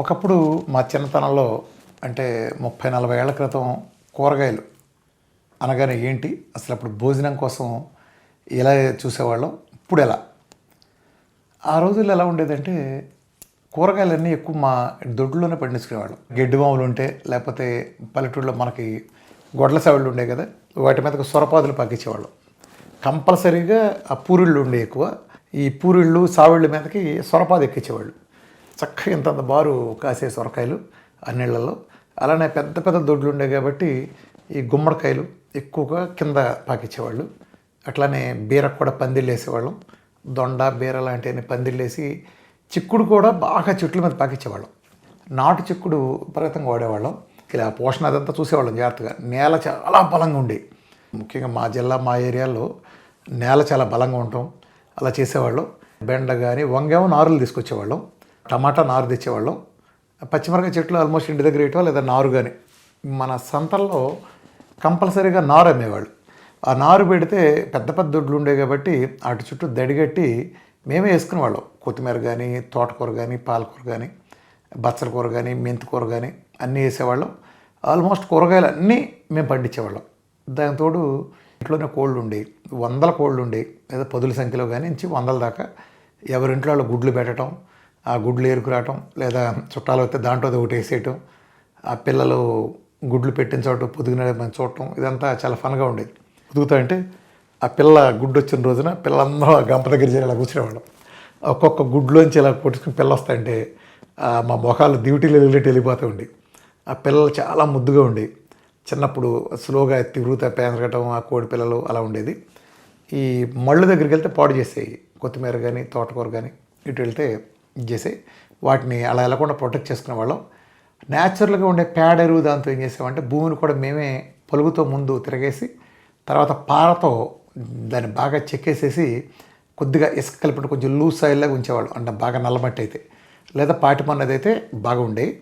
ఒకప్పుడు మా చిన్నతనంలో అంటే 30-40 ఏళ్ల క్రితం కూరగాయలు అనగానే ఏంటి అసలు అప్పుడు భోజనం కోసం ఎలా చూసేవాళ్ళం ఇప్పుడు ఎలా ఆ రోజుల్లో ఎలా ఉండేదంటే కూరగాయలన్నీ ఎక్కువ మా దొడ్లోనే పండించుకునేవాళ్ళం. గడ్డి వాములు ఉంటే లేకపోతే పల్లెటూళ్ళలో మనకి గొడ్ల సావిళ్ళు ఉండే కదా, వాటి మీదకి సొరపాదులు పాకించేవాళ్ళం. కంపల్సరీగా ఆ పూరిళ్ళు ఉండే ఎక్కువ. ఈ పూరిళ్ళు సావిళ్ళ మీదకి సొరపాదు ఎక్కించేవాళ్ళు. చక్కగా ఇంతంత బారు కాసే సొరకాయలు అన్నిళ్లలో. అలానే పెద్ద పెద్ద దొడ్లు ఉండే కాబట్టి ఈ గుమ్మడికాయలు ఎక్కువగా కింద పాకించేవాళ్ళు. అట్లానే బీరకు కూడా పందిళ్ళు వేసేవాళ్ళం. దొండ బీర లాంటివన్నీ పందిళ్ళు వేసి చిక్కుడు కూడా బాగా చెట్ల మీద పాకించేవాళ్ళం. నాటు చిక్కుడు విపరీతంగా వాడేవాళ్ళం. ఇలా పోషణ అదంతా చూసేవాళ్ళం జాగ్రత్తగా. నేల చాలా బలంగా ఉండి, ముఖ్యంగా మా జిల్లా మా ఏరియాలో నేల చాలా బలంగా ఉండటం అలా చేసేవాళ్ళం. బెండ కానీ వంగేమో నారులు తీసుకొచ్చేవాళ్ళం, టమాటా నారు తెచ్చేవాళ్ళం. పచ్చిమిరకాయ చెట్లు ఆల్మోస్ట్ ఇంటి దగ్గర వేయటం లేదా నారు కానీ మన సంతల్లో కంపల్సరీగా నారు అమ్మేవాళ్ళు. ఆ నారు పెడితే పెద్ద పెద్ద దొడ్లు ఉండే కాబట్టి అటు చుట్టూ దడిగట్టి మేమే వేసుకునేవాళ్ళం. కొత్తిమీర కానీ తోటకూర కానీ పాలకూర కానీ బచ్చల కూర కానీ మెంతి కూర కానీ అన్నీ వేసేవాళ్ళం. ఆల్మోస్ట్ కూరగాయలు అన్నీ మేము పండించేవాళ్ళం. దానితోడు ఇంట్లోనే కోళ్ళు ఉండేవి, 100 కోళ్ళు ఉండేవి, లేదా 10 సంఖ్యలో కానీ నుంచి 100 దాకా. ఎవరింట్లో వాళ్ళు గుడ్లు పెట్టడం, ఆ గుడ్లు ఏరుకురావటం, లేదా చుట్టాలు వస్తే దాంట్లో ఒకటి వేసేయటం, ఆ పిల్లలు గుడ్లు పెట్టిన చోట పొద్దుగునే చూడటం, ఇదంతా చాలా ఫన్గా ఉండేది. పొదుగుతా అంటే ఆ పిల్ల గుడ్డు వచ్చిన రోజున పిల్లలందరూ గంప దగ్గర చేరి ఇలా కూర్చునేవాళ్ళం. ఒక్కొక్క గుడ్లోంచి ఇలా కొట్టుకుని పిల్ల వస్తాయంటే మా మొఖాలు డ్యూటీలు వెళ్ళిపోతూ ఉండి, ఆ పిల్లలు చాలా ముద్దుగా ఉండి, చిన్నప్పుడు స్లోగా తిరుగుతా పెరగటం ఆ కోడి పిల్లలు అలా ఉండేది. ఈ మళ్ళు దగ్గరికి వెళ్తే పాడు చేసేవి, కొత్తిమీర కానీ తోటకూర కానీ ఇటు వెళ్తే ఇది చేసేవి. వాటిని అలా వెళ్ళకుండా ప్రొటెక్ట్ చేసుకునే వాళ్ళం. న్యాచురల్గా ఉండే పేడ ఎరువు దాంతో ఏం చేసామంటే భూమిని కూడా మేమే పలుగుతో ముందు తిరగేసి తర్వాత పారతో దాన్ని బాగా చెక్కేసేసి కొద్దిగా ఇసుక కలిపి కొంచెం లూజ్ సాయిల్లాగా ఉంచేవాళ్ళం. అంటే బాగా నల్లమట్టి అయితే లేదా పాటిమన్నది అయితే బాగా ఉండేవి.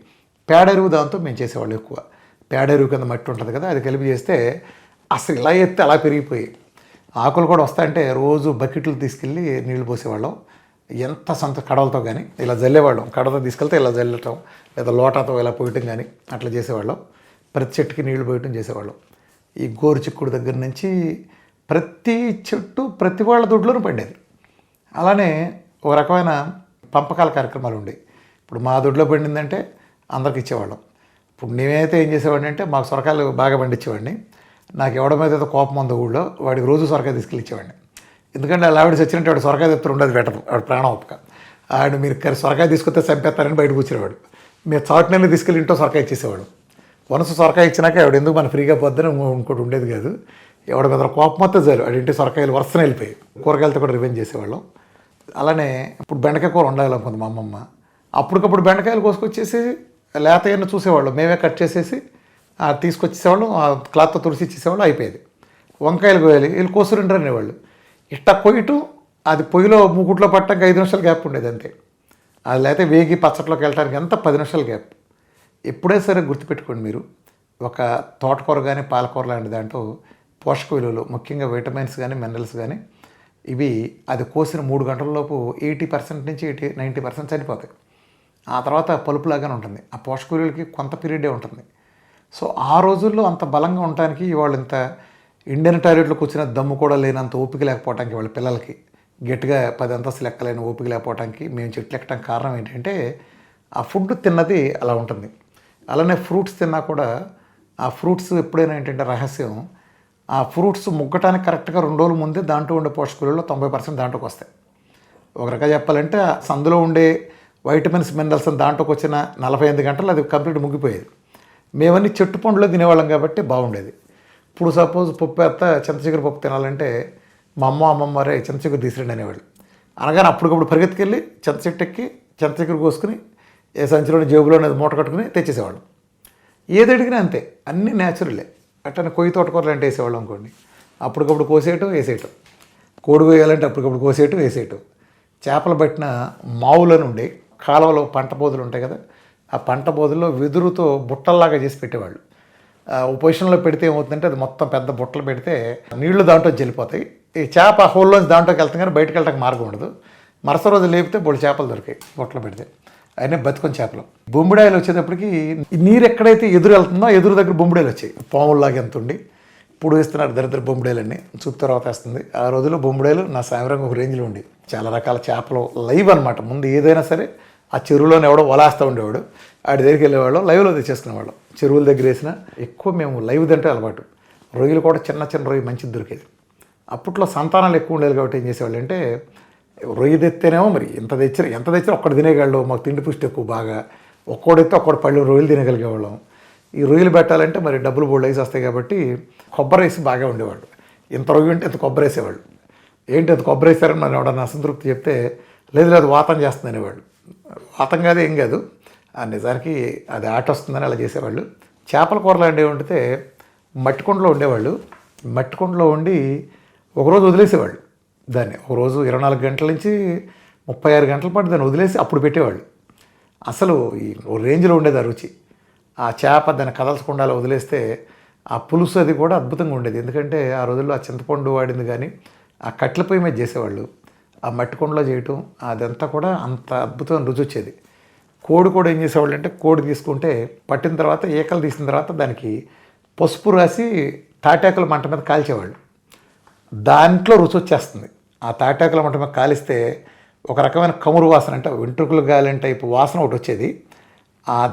పేడ ఎరువు దాంతో మేము చేసేవాళ్ళం ఎక్కువ. పేడ ఎరువు కింద మట్టి ఉంటుంది కదా, అది కలిపి చేస్తే అసలు ఇలా ఎత్తే అలా పెరిగిపోయి ఆకులు కూడా వస్తాయంటే రోజు బకెట్లు తీసుకెళ్ళి నీళ్లు పోసేవాళ్ళం. ఎంత కడవలతో కానీ ఇలా జల్లేవాళ్ళం. కడవతో తీసుకెళ్తే ఇలా జల్లటం లేదా లోటాతో ఇలా పోయటం కానీ అట్లా చేసేవాళ్ళం. ప్రతి చెట్టుకి నీళ్లు పోయటం చేసేవాళ్ళం. ఈ గోరు చిక్కుడు దగ్గర నుంచి ప్రతి చెట్టు ప్రతి వాళ్ళ దొడ్లోనూ పండేది. అలానే ఒక రకమైన పంపకాల కార్యక్రమాలు ఉండేవి. ఇప్పుడు మా దొడ్లో పండిందంటే అందరికి ఇచ్చేవాళ్ళం. ఇప్పుడు నేనైతే ఏం చేసేవాడిని అంటే మాకు సొరకాయలు బాగా పండించేవాడిని. నాకు ఎవడ మీద ఏదో కోపం ఉందో ఊళ్ళో వాడికి రోజు సొరకాయ తీసుకెళ్ళి ఇచ్చేవాడిని. ఎందుకంటే అలా ఆవిడ వచ్చినట్టు వాడు సొరకాయ తెప్తారు ఉండదు, పెట్టదు, వాడు ప్రాణం ఒప్పుక. ఆవిడ మీరు సొరకాయ తీసుకొస్తే చంపేస్తారని బయటకు కూర్చునేవాడు. మీరు చాటునెల్లి తీసుకెళ్ళి ఇంట్లో సొరకాయ ఇచ్చేసేవాడు. వనసు సొరకాయ ఇచ్చినాక ఆవిడ ఎందుకు మన ఫ్రీగా పోద్దని ఇంకోటి ఉండేది కాదు. ఎవడ మీద కోపం మొత్తం చాలు వాడి ఇంటి సొరకాయలు వరుసన వెళ్ళిపోయి కూరగాయలతో కూడా రివెంజ్ చేసేవాళ్ళం. అలానే ఇప్పుడు బెండకాయ కూర ఉండాలనుకుంది మా అమ్మమ్మ. అప్పటికప్పుడు బెండకాయలు కోసుకొచ్చేసి లేత అయినా చూసేవాళ్ళం, మేమే కట్ చేసేసి తీసుకొచ్చేసేవాళ్ళం, ఆ క్లాత్తో తుడిసి ఇచ్చేసేవాళ్ళు, అయిపోయేది. వంకాయలు కోయాలి, వీళ్ళు కోసుకుంటారు అనేవాళ్ళు. ఇట్ట కొయ్యటం అది పొయ్యిలో మూకుట్లో పట్టడానికి 5 నిమిషాల గ్యాప్ ఉండేది అంతే. అది లేకపోతే వేగి పచ్చట్లోకి వెళ్ళడానికి ఎంత 10 నిమిషాల గ్యాప్. ఎప్పుడే సరే గుర్తుపెట్టుకోండి మీరు, ఒక తోటకూర కానీ పాలకూర లాంటి దాంట్లో పోషక విలువలు ముఖ్యంగా విటమిన్స్ కానీ మినరల్స్ కానీ ఇవి అది కోసిన 3 గంటలలోపు 80% నుంచి 90% చనిపోతాయి. ఆ తర్వాత పలుపులాగానే ఉంటుంది. ఆ పోషక విలువలకి కొంత పీరియడే ఉంటుంది. సో ఆ రోజుల్లో అంత బలంగా ఉండటానికి వాళ్ళు ఇంత ఇండియన్ టాయిలెట్లో కూర్చున్న దమ్ము కూడా లేనంత ఓపిక లేకపోవడానికి, వాళ్ళ పిల్లలకి గట్టిగా 10 అంతస్తులు ఎక్కలేని ఓపిక లేకపోవడానికి మేము చెట్లు ఎక్కడానికి కారణం ఏంటంటే ఆ ఫుడ్ తిన్నది అలా ఉంటుంది. అలానే ఫ్రూట్స్ తిన్నా కూడా ఆ ఫ్రూట్స్ ఎప్పుడైనా ఏంటంటే రహస్యం, ఆ ఫ్రూట్స్ ముగ్గటానికి కరెక్ట్గా 2 రోజుల ముందే దాంట్లో ఉండే పోషక విలువలో 90% దాంట్లోకి వస్తాయి. ఒక రకంగా చెప్పాలంటే సందులో ఉండే వైటమిన్స్ మినరల్స్ దాంట్లోకి వచ్చిన 48 గంటలు అది కంప్లీట్ ముగ్గిపోయేది. మేమన్నీ చెట్టు పండులో తినేవాళ్ళం కాబట్టి బాగుండేది. ఇప్పుడు సపోజ్ పప్పు ఎత్త చింతచిగురు పప్పు తినాలంటే మా అమ్మమ్మ వారే చింతచిగురు తీసిరండి అనేవాళ్ళు. అనగానే అప్పటికప్పుడు పరిగెత్తుకెళ్ళి చింత చెట్టు ఎక్కి చింతచిగురు కోసుకుని ఏ సంచిలోని జేబులోనే మూట కట్టుకుని తెచ్చేసేవాళ్ళం. ఏది అడిగినా అంతే, అన్నీ న్యాచురలే. అట్లనే కొయ్యి తోటకూరలు అంటే వేసేవాళ్ళం అనుకోండి, అప్పటికప్పుడు కోసేయటం వేసేయటం. కోడి కోయాలంటే అప్పటికప్పుడు కోసేయటం వేసేయటం. చేపలు పట్టిన మావులను ఉండే కాలువలో పంట బోధులు ఉంటాయి కదా, ఆ పంట బోధుల్లో వెదురుతో బుట్టల్లాగా చేసి పెట్టేవాళ్ళు. పొజిషన్లో పెడితే ఏమవుతుందంటే అది మొత్తం పెద్ద బుట్టలు పెడితే నీళ్లు దాంట్లో చెల్లిపోతాయి. ఈ చేప హోల్లోంచి దాంట్లోకి వెళ్తాం కానీ బయటకు వెళ్ళడానికి మార్గం ఉండదు. మరుసటి రోజు లేపితే బోళ్ళు చేపలు దొరికాయి బుట్టలు పెడితే. అయినా బతుకొని చేపలు. బొమ్మిడాయలు వచ్చేటప్పటికి నీరు ఎక్కడైతే ఎదురు వెళ్తుందో ఎదురు దగ్గర బొమ్మిడాయలు వచ్చాయి, పాముల్లాగా ఎంత ఉండి. ఇప్పుడు వేస్తున్నారు దరిద్ర బొమ్మిడాయలన్నీ, చూపు తర్వాత వేస్తుంది. ఆ రోజుల్లో బొమ్మిడాయలు నా సాయంత్రం ఒక రేంజ్లో ఉండి, చాలా రకాల చేపలు లైవ్ అనమాట. ముందు ఏదైనా సరే ఆ చెరువులోనే ఎవడో వలేస్తూ ఉండేవాడు, ఆడి దగ్గరికి వెళ్ళేవాళ్ళు, లైవ్లో తెచ్చేసుకునేవాళ్ళం. చెరువుల దగ్గర వేసిన ఎక్కువ మేము లైవ్ తింటే అలవాటు. రొయ్యలు కూడా చిన్న చిన్న రొయ్యి మంచిది దొరికేది. అప్పట్లో సంతానాలు ఎక్కువ ఉండేది కాబట్టి ఏం చేసేవాళ్ళు అంటే, రొయ్యి తెత్తేనేమో మరి ఎంత తెచ్చినా ఒక్కటి తినేయగలడు. మాకు తిండి పుష్టి ఎక్కువ బాగా, ఒక్కోడైతే ఒక్కటి పళ్ళు రొయ్యలు తినగలిగేవాళ్ళం. ఈ రొయ్యలు పెట్టాలంటే మరి డబ్బులు బోల్డ్ వేసి వస్తాయి కాబట్టి కొబ్బరి వేసి బాగా ఉండేవాళ్ళు. ఇంత రొయ్యి ఉంటే ఇంత కొబ్బరి వేసేవాళ్ళు. ఏంటి అంత కొబ్బరి వేసారని నన్ను ఎవడన్నా అసంతృప్తి చెప్తే, లేదు వాతం చేస్తుంది అనేవాళ్ళు. వాతం కాదు ఏం కాదు, నిజానికి అది ఆట వస్తుందని అలా చేసేవాళ్ళు. చేపల కూరలు అంటే వండితే మట్టికొండలో ఉండేవాళ్ళు. మట్టికొండలో ఉండి ఒకరోజు వదిలేసేవాళ్ళు దాన్ని. ఒకరోజు 24 గంటల నుంచి 36 గంటల పాటు దాన్ని వదిలేసి అప్పుడు పెట్టేవాళ్ళు. అసలు ఈ రేంజ్లో ఉండేది ఆ రుచి. ఆ చేప దాన్ని కదల్చకుండా అలా వదిలేస్తే ఆ పులుసు అది కూడా అద్భుతంగా ఉండేది. ఎందుకంటే ఆ రోజుల్లో ఆ చింతపండు వాడింది కానీ ఆ కట్ల పొయ్యి మీద చేసేవాళ్ళు. ఆ మట్టికొండలో చేయటం అదంతా కూడా అంత అద్భుతమైన రుచి వచ్చేది. కోడి కూడా ఏం చేసేవాళ్ళు అంటే, కోడి తీసుకుంటే పట్టిన తర్వాత ఏకలు తీసిన తర్వాత దానికి పసుపు రాసి తాటాకుల మంట మీద కాల్చేవాళ్ళు. దాంట్లో రుచి వచ్చేస్తుంది. ఆ తాటాకుల మంట మీద కాలిస్తే ఒక రకమైన కమురు వాసన, అంటే వెంట్రుకలు గాలిన టైపు వాసన ఒకటి వచ్చేది.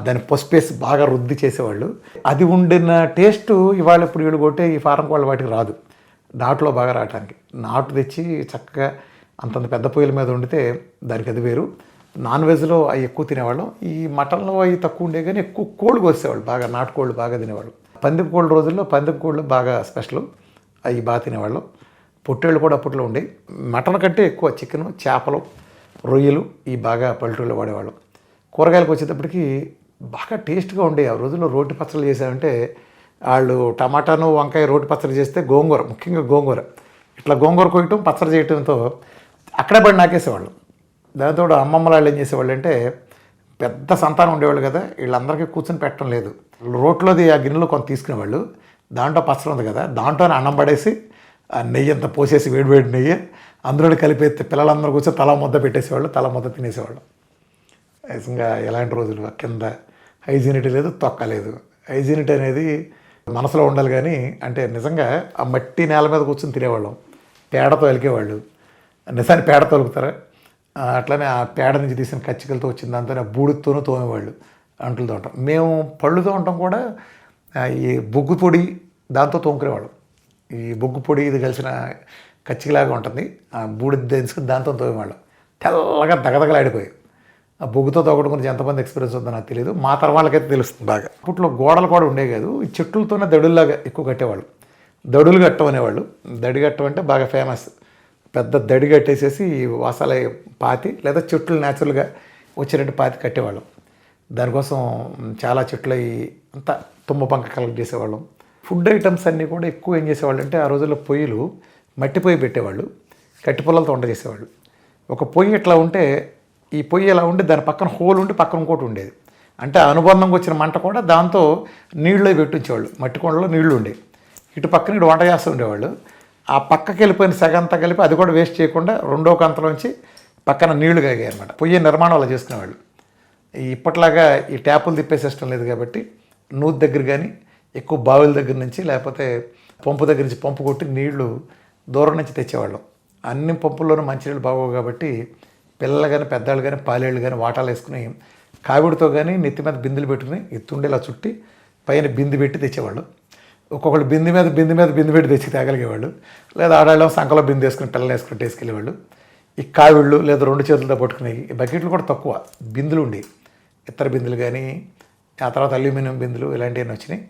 దాన్ని పసుపేసి బాగా రుద్ది చేసేవాళ్ళు. అది ఉండిన టేస్టు ఇవాళ ఇప్పుడు వీళ్ళు కొట్టే ఈ ఫారం కోళ్ళ వాటికి రాదు. నాటులో బాగా రావటానికి నాటు తెచ్చి చక్కగా అంతంత పెద్ద పొయ్యిల మీద వండితే దానికి అది వేరు. నాన్ వెజ్లో అవి ఎక్కువ తినేవాళ్ళం. ఈ మటన్లో అవి తక్కువ ఉండే కానీ ఎక్కువ కోళ్ళు కోసేవాళ్ళు, బాగా నాటుకోళ్ళు బాగా తినేవాళ్ళు. పందిపు కోళ్ళ రోజుల్లో పందిపు కోళ్ళు బాగా స్పెషల్, అవి బాగా తినేవాళ్ళం. పొట్టేళ్ళు కూడా అప్పట్లో ఉండేవి. మటన్ కంటే ఎక్కువ చికెను, చేపలు, రొయ్యలు ఈ బాగా పల్లెటూళ్ళలో వాడేవాళ్ళం. కూరగాయలకు వచ్చేటప్పటికి బాగా టేస్ట్గా ఉండేవి. ఆ రోజుల్లో రోటి పచ్చళ్ళు చేసామంటే వాళ్ళు టమాటాను వంకాయ రోటి పచ్చడి చేస్తే గోంగూర, ముఖ్యంగా గోంగూర, ఇట్లా గోంగూర కొయ్యటం పచ్చడి చేయటంతో అక్కడే పడి నాకేసేవాళ్ళు. దాంతో అమ్మమ్మలు వాళ్ళు ఏం చేసేవాళ్ళు అంటే, పెద్ద సంతానం ఉండేవాళ్ళు కదా, వీళ్ళందరికీ కూర్చొని పెట్టడం లేదు. రోట్లోది ఆ గిన్నెలో కొంత తీసుకునేవాళ్ళు. దాంట్లో పచ్చడి ఉంది కదా, దాంట్లోనే అన్నం పడేసి ఆ నెయ్యి అంతా పోసేసి వేడివేడి నెయ్యి అందులో కలిపేస్తే పిల్లలందరూ కూర్చొని తల ముద్ద పెట్టేసేవాళ్ళు, తల ముద్ద తినేసేవాళ్ళు. నిజంగా ఎలాంటి రోజులు. కింద హైజీనిటీ లేదు, తొక్క లేదు. హైజీనిటీ అనేది మనసులో ఉండాలి కానీ, అంటే నిజంగా ఆ మట్టి నేల మీద కూర్చొని తినేవాళ్ళం. పేడతో అలికేవాళ్ళు. నిజాన్ని పేడ తొలుకుతారా, అట్లనే ఆ పేడ నుంచి తీసిన కచ్చికలతో వచ్చిన దాంతో బూడితోనూ తోమేవాళ్ళు అంట్లు తోమటం. మేము పళ్ళు తోమటం కూడా ఈ బొగ్గు పొడి దాంతో తోముకునేవాళ్ళం. ఈ బొగ్గు పొడి ఇది కలిసిన కచ్చికలాగా ఉంటుంది, ఆ బూడిద తెలుసుకుని దాంతో తోమేవాళ్ళం. తెల్లగా దగదగలాడిపోయి ఆ బొగ్గుతో తోగడం గురించి ఎంతమంది ఎక్స్పీరియన్స్ ఉందో నాకు తెలియదు. మా తరవాళ్ళకైతే తెలుస్తుంది బాగా. అప్పట్లో గోడలు కూడా ఉండేవి కాదు, ఈ చెట్లతోనే దడుల్లాగా ఎక్కువ కట్టేవాళ్ళు. దడులు కట్టం అనేవాళ్ళు. దడి కట్టం అంటే బాగా ఫేమస్. పెద్ద దడి కట్టేసేసి వాసాల పాతి లేదా చెట్లు న్యాచురల్గా వచ్చినట్టు పాతి కట్టేవాళ్ళం. దానికోసం చాలా చెట్లు అంతా తుమ్మ పంక కలెక్ట్ చేసేవాళ్ళం. ఫుడ్ ఐటమ్స్ అన్నీ కూడా ఎక్కువ ఏం చేసేవాళ్ళు అంటే, ఆ రోజుల్లో పొయ్యిలు మట్టి పొయ్యి పెట్టేవాళ్ళు, కట్టి పొలాలతో వంట చేసేవాళ్ళు. ఒక పొయ్యి ఇట్లా ఉంటే, ఈ పొయ్యి ఎలా ఉండి దాని పక్కన హోల్ ఉండి పక్కన ఇంకోటి ఉండేది. అంటే అనుబంధంగా వచ్చిన మంట కూడా దాంతో నీళ్ళు పెట్టించేవాళ్ళు. మట్టి కొండలో నీళ్లు ఉండేవి. ఇటు పక్కన ఇటు వంట చేస్తూ ఉండేవాళ్ళు. ఆ పక్కకి వెళ్ళిపోయిన సగంతా కలిపి అది కూడా వేస్ట్ చేయకుండా రెండో కంతలోంచి పక్కన నీళ్లు కాగాయి అనమాట. పొయ్యి నిర్మాణం అలా చేసుకునేవాళ్ళు. ఇప్పట్లాగా ఈ ట్యాపులు తిప్పే సిస్టమ్ లేదు కాబట్టి నూతి దగ్గర కానీ ఎక్కువ బావిల దగ్గర నుంచి లేకపోతే పంపు దగ్గర నుంచి పంపు కొట్టి నీళ్లు దూరం నుంచి తెచ్చేవాళ్ళం. అన్ని పంపుల్లోనూ మంచినీళ్ళు బాగోవు కాబట్టి పిల్లలు కానీ పెద్దవాళ్ళు కానీ పాలేళ్ళు కానీ వాటాలు వేసుకుని కావిడితో కానీ నెత్తి మీద బిందులు పెట్టుకుని ఎత్తుండేలా చుట్టి పైన బిందు పెట్టి తెచ్చేవాళ్ళు. ఒక్కొక్కళ్ళు బిందు మీద పెట్టి తెచ్చి తేగలిగేవాళ్ళు. లేదా ఆడాళ్ళం సంకలో బిందు వేసుకుని పిల్లలు వేసుకుని వేసుకెళ్ళేవాళ్ళు. ఈ కావిళ్ళు లేదా 2 చేతులతో పట్టుకుని, ఈ బకెట్లు కూడా తక్కువ, బిందులు ఉండేవి. ఇతర బిందులు కానీ ఆ తర్వాత అల్యూమినియం బిందులు ఇలాంటివన్నీ వచ్చినాయి.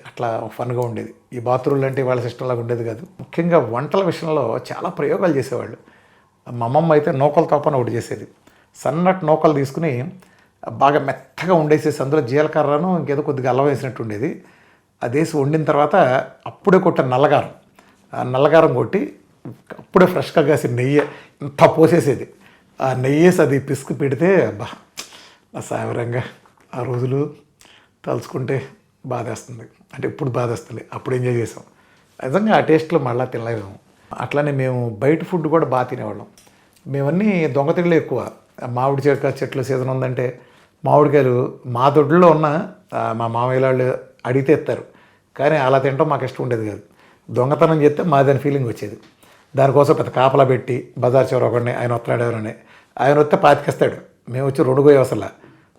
అట్లా ఫన్గా ఉండేది. ఈ బాత్రూమ్లు అంటే వాళ్ళ సిస్టంలాగా ఉండేది కాదు. ముఖ్యంగా వంటల విషయంలో చాలా ప్రయోగాలు చేసేవాళ్ళు. మా అమ్మమ్మ అయితే నూకల తోపని ఒకటి చేసేది. సన్నటి నూకలు తీసుకుని బాగా మెత్తగా ఉండేసేసి అందులో జీలకర్రను ఇంకేదో కొద్దిగా అల్లం వేసినట్టు ఉండేది. అది వేసి వండిన తర్వాత అప్పుడే కొట్టిన నల్లగారం, ఆ నల్లగారం కొట్టి అప్పుడే ఫ్రెష్గా కాసిన నెయ్యి ఇంత పోసేసేది. ఆ నెయ్యి వేసి అది పిసుకు పెడితే బా సావరంగా ఆ రోజులు తలుచుకుంటే బాధేస్తుంది. అంటే ఇప్పుడు బాధేస్తుంది, అప్పుడు ఎంజాయ్ చేసాం. నిజంగా ఆ టేస్ట్లో మళ్ళీ తినలేము. అట్లనే మేము బయట ఫుడ్ కూడా బాగా తినేవాళ్ళం. మేమన్నీ దొంగతిళ్ళు ఎక్కువ. మామిడి చెట్ల సీజన్ ఉందంటే మామిడికాయలు మా దొడ్లో ఉన్న మా మామయ్య వాళ్ళు అడిగితే ఇస్తారు, కానీ అలా తినడం మాకు ఇష్టం ఉండేది కాదు. దొంగతనం చేస్తే మాదని ఫీలింగ్ వచ్చేది. దానికోసం పెద్ద కాపలా పెట్టి బజార్ చివర ఒకడిని ఆయన వస్తున్నాడు ఎవరని, ఆయన వస్తే పాతికిస్తాడు, మేము వచ్చి 2 పోయి అసలు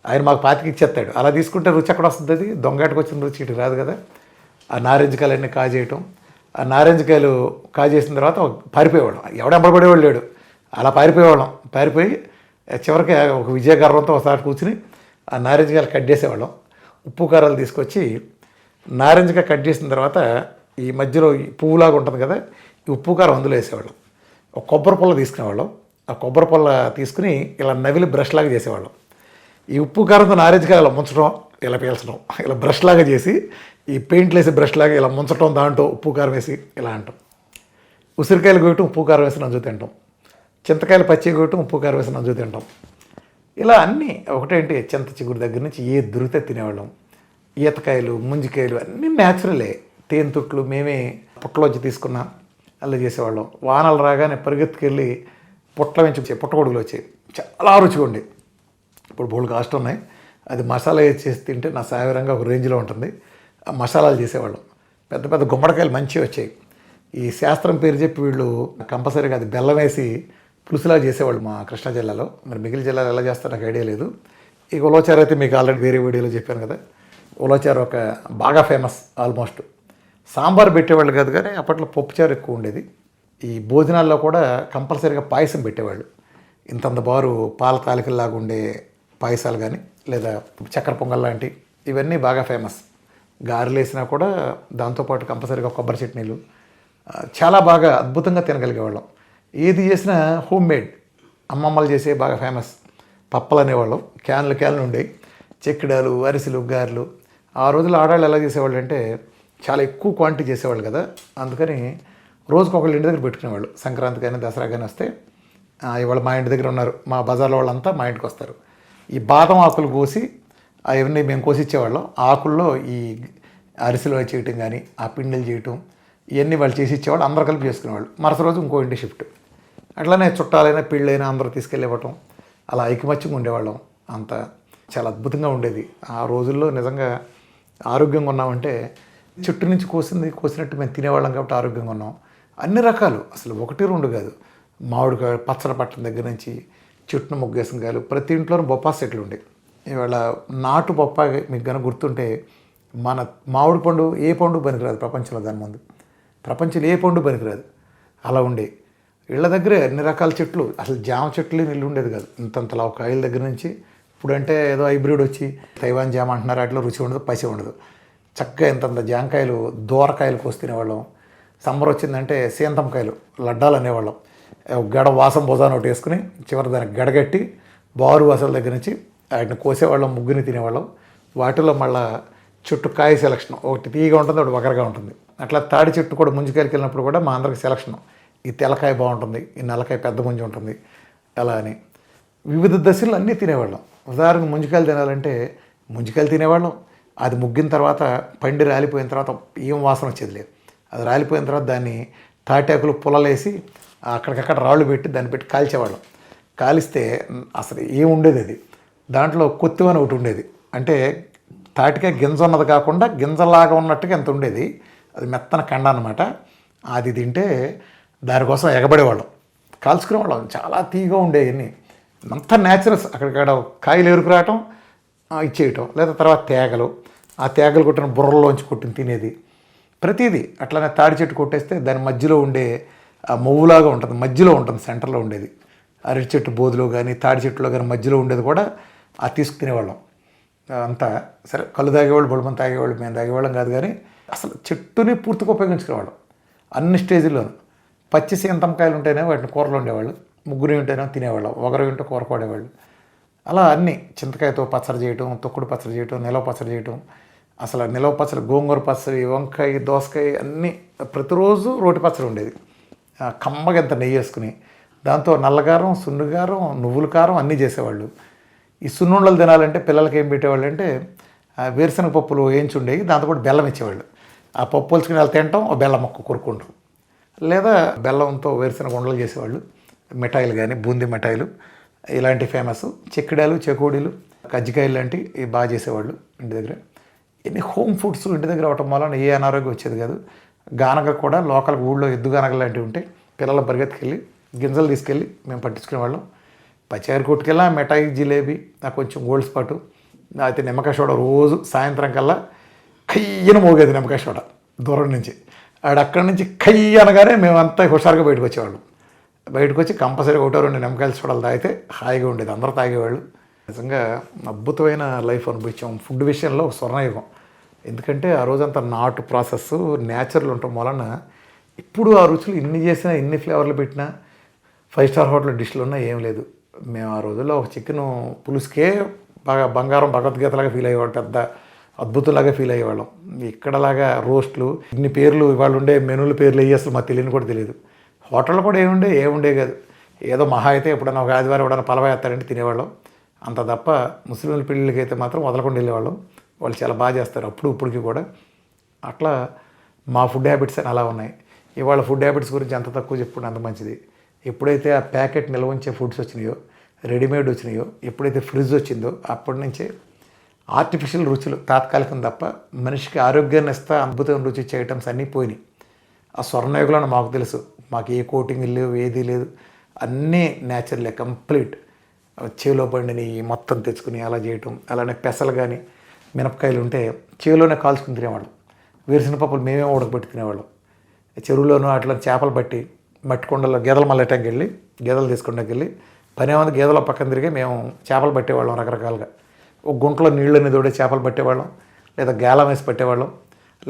ఆయన మాకు పాతికి ఇచ్చేస్తాడు. అలా తీసుకుంటే రుచి ఎక్కడ వస్తుంది? అది దొంగటికి వచ్చిన రుచి ఇటు రాదు కదా. ఆ నారింజ కాయలన్నీ కాజేయటం, ఆ నారింజ కాయలు కాజేసిన తర్వాత పారిపోయేవాళ్ళం, ఎవడెంబడబడేవాళ్ళు లేడు, అలా పారిపోయేవాళ్ళం. పారిపోయి చివరికి ఒక విజయగర్వంతో ఒకసారి కూర్చుని ఆ నారింజ కాయలు కట్ చేసేవాళ్ళం. ఉప్పు కారాలు తీసుకొచ్చి నారింజకాయ కట్ చేసిన తర్వాత ఈ మధ్యలో ఈ పువ్వులాగా ఉంటుంది కదా, ఈ ఉప్పు కారం అందులో వేసేవాళ్ళం. ఒక కొబ్బరి పుల్ల తీసుకునేవాళ్ళం, ఆ కొబ్బరి పుల్ల తీసుకుని ఇలా నవిలి బ్రష్ లాగా చేసేవాళ్ళం. ఈ ఉప్పు కారంతో నారింజకాయ ఇలా ముంచడం, ఇలా పీల్చడం, ఇలా బ్రష్ లాగా చేసి ఈ పెయింట్లు వేసి బ్రష్ లాగా ఇలా ముంచడం, దాంట్లో ఉప్పు కారం వేసి ఇలా అంటాం. ఉసిరికాయలు కొట్టడం ఉప్పు కారం వేసి నంజు తింటాం, చింతకాయలు పచ్చి కొట్టడం ఉప్పు కారం వేసి నంజు తింటాం. ఇలా అన్నీ ఒకటేంటి, చింత చిగురు దగ్గర నుంచి ఏ దొరికితే తినేవాళ్ళం. ఈతకాయలు, ముంజికాయలు అన్నీ న్యాచురలే. తేనెతుట్లు మేమే పుట్టలోంచి తీసుకున్నాం, అలా చేసేవాళ్ళం. వానలు రాగానే పరిగెత్తుకెళ్ళి పుట్ల నుంచి పుట్టగొడుగులు వచ్చాయి, చాలా రుచిగా ఉండి. ఇప్పుడు బోల్డ్ కాస్ట్ ఉన్నాయి. అది మసాలా చేసి తింటే నా సావిరంగా ఒక రేంజ్లో ఉంటుంది. ఆ మసాలాలు చేసేవాళ్ళం. పెద్ద పెద్ద గుమ్మడికాయలు మంచిగా వచ్చాయి. ఈ శాస్త్రం పేరు చెప్పి వీళ్ళు కంపల్సరీగా అది బెల్లం వేసి పులుసులా చేసేవాళ్ళు మా కృష్ణా జిల్లాలో. మరి మిగిలిన జిల్లాలో ఎలా చేస్తారో నాకు ఐడియా లేదు. ఈ ఉలవచారు అయితే మీకు ఆల్రెడీ వేరే వీడియోలో చెప్పాను కదా. ఉలవచారు ఒక బాగా ఫేమస్. ఆల్మోస్ట్ సాంబార్ పెట్టేవాళ్ళు కాదు, కానీ అప్పట్లో పప్పుచారు ఎక్కువ ఉండేది. ఈ భోజనాల్లో కూడా కంపల్సరీగా పాయసం పెట్టేవాళ్ళు. ఇంతంత బారు పాల తాలికల్లాగా ఉండే పాయసాలు కానీ, లేదా చక్కెర పొంగల్ లాంటి ఇవన్నీ బాగా ఫేమస్. గారెలు వేసినా కూడా దాంతోపాటు కంపల్సరీగా కొబ్బరి చట్నీలు చాలా బాగా అద్భుతంగా తినగలిగేవాళ్ళం. ఏది చేసినా హోమ్ మేడ్, అమ్మమ్మలు చేసే బాగా ఫేమస్. పప్పలు అనేవాళ్ళం, క్యాన్లు ఉండేవి. చెక్కిడాలు, అరిసెలు, గారెలు. ఆ రోజుల్లో ఆడవాళ్ళు ఎలా చేసేవాళ్ళు అంటే చాలా ఎక్కువ క్వాంటిటీ చేసేవాళ్ళు కదా, అందుకని రోజుకు ఒకళ్ళు ఇంటి దగ్గర పెట్టుకునేవాళ్ళు. సంక్రాంతి కానీ దసరా కానీ వస్తే ఇవాళ మా ఇంటి దగ్గర ఉన్నారు, మా బజార్లో వాళ్ళంతా మా ఇంటికి వస్తారు. ఈ బాదం ఆకులు కోసి అవన్నీ మేము కోసి ఇచ్చేవాళ్ళం. ఆకుల్లో ఈ అరిసెలు చేయటం కానీ, ఆ పిండిలు చేయటం, ఇవన్నీ వాళ్ళు చేసి ఇచ్చేవాళ్ళు. అందరూ కలిపి చేసుకునేవాళ్ళు. మరుసటి రోజు ఇంకో ఇంటి షిఫ్ట్. అట్లానే చుట్టాలైనా పెళ్ళైనా అందరూ తీసుకెళ్ళివ్వటం, అలా ఐకమత్యంగా ఉండేవాళ్ళం. అంత చాలా అద్భుతంగా ఉండేది. ఆ రోజుల్లో నిజంగా ఆరోగ్యంగా ఉన్నామంటే చెట్టు నుంచి కోసినట్టు మేము తినేవాళ్ళం కాబట్టి ఆరోగ్యంగా ఉన్నాం. అన్ని రకాలు, అసలు 1-2 కాదు. మామిడికాయ పచ్చడి పట్టడం దగ్గర నుంచి చెట్టును ముగ్గేసిన కాయలు, ప్రతి ఇంట్లోనూ బొప్పాయి చెట్లు ఉండేవి. ఇవాళ నాటు బొప్పాయి మీకు కనుక గుర్తుంటే, మన మామిడి పండు ఏ పండు పనికిరాదు ప్రపంచంలో. దాని ముందు ప్రపంచంలో ఏ పండు పనికిరాదు. అలా ఉండే ఇళ్ళ దగ్గరే అన్ని రకాల చెట్లు. అసలు జామ చెట్లు ఇల్లు ఉండేది కాదు. ఇంతంతలా కాయల దగ్గర నుంచి. ఇప్పుడంటే ఏదో హైబ్రిడ్ వచ్చి తైవాన్ జామ అంటున్నారు, అట్లా రుచి ఉండదు, పసి ఉండదు. చక్కగా ఇంతంత జామకాయలు, దూరకాయలు కోసి తినేవాళ్ళం. సమ్మర్ వచ్చిందంటే సీంతంకాయలు, లడ్డాలు అనేవాళ్ళం. గడ వాసం భుజాన్ని ఒకటి వేసుకుని చివరి దానికి గడగట్టి బారు వాసల దగ్గర నుంచి వాటిని కోసేవాళ్ళం, ముగ్గుని తినేవాళ్ళం. వాటిలో మళ్ళీ చుట్టూ కాయ సెలక్షన్, ఒకటి తీయగా ఉంటుంది, ఒకటి వగరగా ఉంటుంది. అట్లా తాడి చెట్టు కూడా ముంజికాయలకి వెళ్ళినప్పుడు కూడా మా అందరికి సెలక్షన్, ఈ తెల్లకాయ బాగుంటుంది, ఈ నల్లకాయ పెద్ద ముంజి ఉంటుంది, అలా అని వివిధ దశలు అన్నీ తినేవాళ్ళం. ఉదాహరణకు ముంజికాయలు తినాలంటే ముంజికాయలు తినేవాళ్ళం. అది ముగ్గిన తర్వాత పండి రాలిపోయిన తర్వాత ఏం వాసన వచ్చేది లేదు. అది రాలిపోయిన తర్వాత దాన్ని తాటాకులు పుల్లలేసి అక్కడికక్కడ రాళ్ళు పెట్టి దాన్ని పెట్టి కాల్చేవాళ్ళం. కాలిస్తే అసలు ఏముండేది, అది దాంట్లో కొత్తివని ఒకటి ఉండేది. అంటే తాటికాయ గింజ ఉన్నది కాకుండా గింజలాగా ఉన్నట్టుగా ఎంత ఉండేది, అది మెత్తన కండ అనమాట. అది తింటే దానికోసం ఎగబడేవాళ్ళం, కాల్చుకునేవాళ్ళం. చాలా తీగా ఉండేవన్నీ. అంతా న్యాచురల్స్. అక్కడిక్కడ కాయలు ఎరుకు రావటం, ఇచ్చేయటం, లేదా తర్వాత తేగలు, ఆ తేగలు కొట్టిన బుర్రలోంచి కొట్టిన తినేది ప్రతిదీ. అట్లానే తాడి చెట్టు కొట్టేస్తే దాని మధ్యలో ఉండే ఆ మొవ్వులాగా ఉంటుంది, మధ్యలో ఉంటుంది, సెంటర్లో ఉండేది. అరటి చెట్టు బోధులో కానీ తాడి చెట్టులో కానీ మధ్యలో ఉండేది కూడా అది తీసుకు తినేవాళ్ళం. అంతా సరే, కళ్ళు తాగేవాళ్ళు, బొడమని తాగేవాళ్ళు, మేము తాగేవాళ్ళం కాదు, కానీ అసలు చెట్టుని పూర్తిగా ఉపయోగించుకునేవాళ్ళం అన్ని స్టేజ్ల్లోనూ. పచ్చి సీంతంకాయలు ఉంటేనే వాటిని కూరలు ఉండేవాళ్ళు, ముగ్గురు ఉంటేనే తినేవాళ్ళం, ఒకరు ఉంటే కూర పడేవాళ్ళు. అలా అన్నీ చింతకాయతో పచ్చడి చేయటం, తొక్కుడు పచ్చడి చేయటం, నిలవ పచ్చడి చేయటం. అసలు నిలవ పచ్చడి, గోంగూర పచ్చడి, వంకాయ, దోసకాయ అన్నీ ప్రతిరోజు రోటి పచ్చడి ఉండేది. కమ్మగా ఎంత నెయ్యి వేసుకుని దాంతో నల్లగారం, సున్నుగారం, నువ్వుల కారం అన్నీ చేసేవాళ్ళు. ఈ సున్నుండలు తినాలంటే పిల్లలకి ఏం పెట్టేవాళ్ళు అంటే వేరుశనగ పప్పులు వేయించి ఉండేవి, దాంతోపాటు బెల్లం ఇచ్చేవాళ్ళు. ఆ పప్పు పోల్చుకుని వాళ్ళు తినటం, ఓ బెల్లం మొక్క కొరుక్కుంటాం, లేదా బెల్లంతో వేరుశనగ ఉండలు చేసేవాళ్ళు. మిఠాయిలు కానీ బూందీ మిఠాయిలు ఇలాంటి ఫేమస్. చెక్కిడాలు, చెకోడీలు, కజ్జికాయలు లాంటివి బాగా చేసేవాళ్ళు ఇంటి దగ్గర. ఎన్ని హోమ్ ఫుడ్స్ ఇంటి దగ్గర అవటం వలన ఏ అనారోగ్యం వచ్చేది కాదు. గానగ కూడా లోకల్ ఊళ్ళో ఎద్దు గానగ లాంటివి ఉంటాయి, పిల్లల పరిగెత్తుకెళ్ళి గింజలు తీసుకెళ్ళి మేము పట్టించుకునేవాళ్ళం. పచారి కొట్టుకెళ్ళి ఆ మిఠాయి జిలేబీ, నాకు కొంచెం గోల్డ్ స్పాటు, అయితే నిమ్మకాయ సోడా రోజు సాయంత్రం కల్లా కయ్యన మోగేది నిమ్మకాయ సోడా దూరం నుంచి. అక్కడి నుంచి కయ్య అనగానే మేమంతా హుషారుగా బయటకు వచ్చేవాళ్ళం. బయటకు వచ్చి కంపల్సరీ ఒకటో రెండు నిమ్మకాయల సోడాలు తాగితే హాయిగా ఉండేది, అందరూ తాగేవాళ్ళు. నిజంగా అద్భుతమైన లైఫ్ అనుభవించాం. ఫుడ్ విషయంలో ఒక స్వర్ణయుగం. ఎందుకంటే ఆ రోజంతా నాటు ప్రాసెస్ న్యాచురల్ ఉండటం వలన ఇప్పుడు ఆ రుచులు ఇన్ని చేసినా ఎన్ని ఫ్లేవర్లు పెట్టినా 5 స్టార్ హోటల్ డిష్లు ఉన్నా ఏం లేదు. మేము ఆ రోజుల్లో ఒక చికెన్ పులుసుకే బాగా బంగారం భగవద్గీతలాగా ఫీల్ అయ్యేవాళ్ళం, పెద్ద అద్భుతంలాగా ఫీల్ అయ్యేవాళ్ళం. ఇక్కడలాగా రోస్ట్లు ఇన్ని పేర్లు ఇవాళ ఉండే మెనూల పేర్లు అయ్యి అసలు మాకు తెలియని కూడా తెలియదు. హోటల్లో కూడా ఏముండే కాదు. ఏదో మహా అయితే ఎప్పుడైనా ఒక ఆదివారం ఎప్పుడైనా పలవా వేస్తారంటే తినేవాళ్ళం, అంత తప్ప ముస్లింల పెళ్ళిళ్ళకి అయితే మాత్రం వదలకుండా వెళ్ళేవాళ్ళం. వాళ్ళు చాలా బాగా చేస్తారు అప్పుడు ఇప్పటికి కూడా. అట్లా మా ఫుడ్ హ్యాబిట్స్ అని అలా ఉన్నాయి. ఇవాళ ఫుడ్ హ్యాబిట్స్ గురించి ఎంత తక్కువ చెప్పుకుంటే అంత మంచిది. ఎప్పుడైతే ఆ ప్యాకెట్ నిల్వ ఉంచే ఫుడ్స్ వచ్చినాయో, రెడీమేడ్ వచ్చినాయో, ఎప్పుడైతే ఫ్రిడ్జ్ వచ్చిందో అప్పటి నుంచే ఆర్టిఫిషియల్ రుచులు తాత్కాలికం తప్ప మనిషికి ఆరోగ్యాన్ని ఇస్తా అద్భుతమైన రుచి ఇచ్చే ఐటమ్స్ అన్నీ పోయినాయి. ఆ స్వర్ణయుగులను మాకు తెలుసు. మాకు ఏ కోటింగ్ లేవు, ఏదీ లేదు, అన్నీ న్యాచురలే కంప్లీట్. చేలో పండిని మొత్తం తెచ్చుకుని అలా చేయటం. అలానే పెసలు కానీ మినపకాయలు ఉంటే చేలోనే కాల్చుకుని తినేవాళ్ళం. వేరుశనగ పప్పులు మేమే ఉడకబెట్టి తినేవాళ్ళం. చెరువులోనూ అట్లా చేపలు పట్టి మట్టి కొండలో గేదెల మల్లెటానికి వెళ్ళి గేదెలు తీసుకుంటాకి వెళ్ళి పని ఏమంది గేదెల పక్కన తిరిగి మేము చేపలు పట్టేవాళ్ళం రకరకాలుగా. ఒక గుంటలో నీళ్ళని తోడే చేపలు పట్టేవాళ్ళం, లేదా గేలం వేసి పట్టేవాళ్ళం,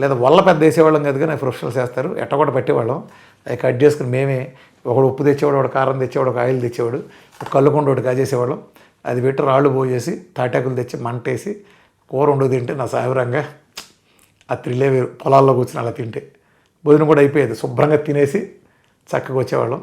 లేదా వల్ల పెద్ద వేసేవాళ్ళం కాదు కానీ ప్రొఫెషనల్స్ వేస్తారు, ఎట్ట కూడా పట్టేవాళ్ళం. అవి కట్ చేసుకుని మేమే ఒకడు ఉప్పు తెచ్చేవాడు, ఒకడు కారం తెచ్చేవాడు, ఒక ఆయిల్ తెచ్చేవాడు, ఒక కల్లుకుండ ఒకటి కాజేసేవాళ్ళం. అది పెట్టి రాళ్ళు పోసేసి తాటాకులు తెచ్చి మంటేసి కూర వండు తింటే నా సావిరంగా ఆ త్రిల్లే వేరు. పొలాల్లో కూర్చుని అలా తింటే భోజనం కూడా అయిపోయేది. శుభ్రంగా తినేసి చక్కగా వచ్చేవాళ్ళం.